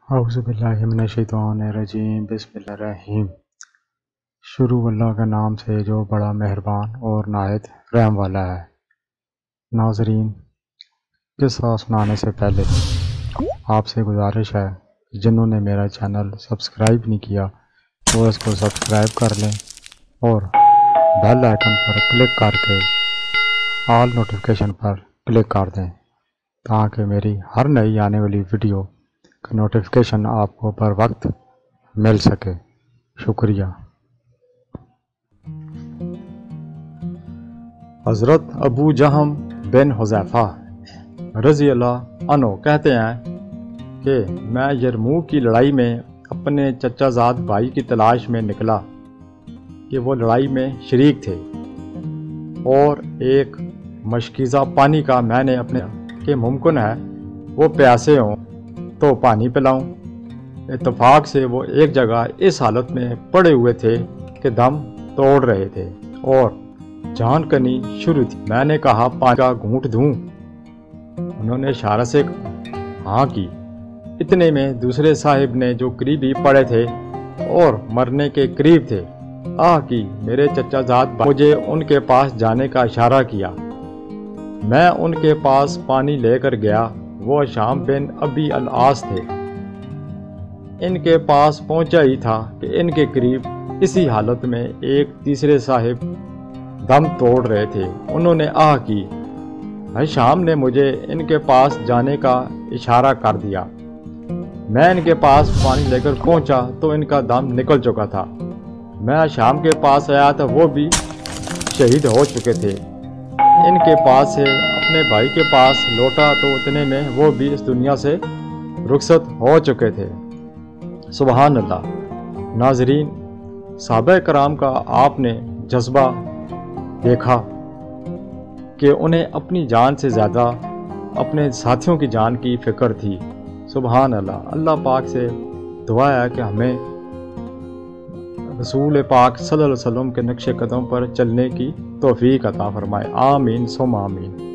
औज़ुबिल्लाहिमिनश्शैतानिर्रजीम बिस्मिल्लाहिर्रहमानिर्रहीम। शुरू अल्लाह के नाम से जो बड़ा मेहरबान और नायत रहम वाला है। नाज़रीन, किस्सा सुनाने से पहले आपसे गुजारिश है, जिन्होंने मेरा चैनल सब्सक्राइब नहीं किया तो इसको सब्सक्राइब कर लें और बेल आइकन पर क्लिक करके ऑल नोटिफिकेशन पर क्लिक कर दें ताकि मेरी हर नई आने वाली वीडियो का नोटिफिकेशन आपको बर वक्त मिल सके। शुक्रिया। हज़रत अबू जहम बिन हुज़ैफ़ा रज़ी अल्लाह अन्हु कहते हैं कि मैं यरमूक की लड़ाई में अपने चचाज़ाद भाई की तलाश में निकला कि वो लड़ाई में शरीक थे और एक मशकीज़ा पानी का मैंने अपने कि मुमकिन है वो प्यासे हों तो पानी पिलाऊं। इत्तफाक से वो एक जगह इस हालत में पड़े हुए थे कि दम तोड़ रहे थे और जान कनी शुरू थी। मैंने कहा, पानी का घूंट दूं? उन्होंने इशारा से हाँ की। इतने में दूसरे साहिब ने जो करीबी पड़े थे और मरने के करीब थे आह की। मेरे चचाज़ाद मुझे उनके पास जाने का इशारा किया। मैं उनके पास पानी लेकर गया। वो शाम बिन अबी अल-आस थे। इनके पास पहुंचा ही था कि इनके करीब इसी हालत में एक तीसरे साहिब दम तोड़ रहे थे। उन्होंने आह की। शाम ने मुझे इनके पास जाने का इशारा कर दिया। मैं इनके पास पानी लेकर पहुंचा तो इनका दम निकल चुका था। मैं शाम के पास आया तो वो भी शहीद हो चुके थे। इनके पास से अपने भाई के पास लौटा तो इतने में वो भी इस दुनिया से रुखसत हो चुके थे। सुबहान अल्लाह। नाजरीन, सहाबा कराम का आपने जज्बा देखा कि उन्हें अपनी जान से ज़्यादा अपने साथियों की जान की फ़िक्र थी। सुबहान अल्लाह। अल्लाह पाक से दुआ है कि हमें रसूल पाक सल्लल्लाहु अलैहि वसल्लम के नक्शे कदम पर चलने की तौफीक अता फरमाए। आमीन सुम्मा आमीन।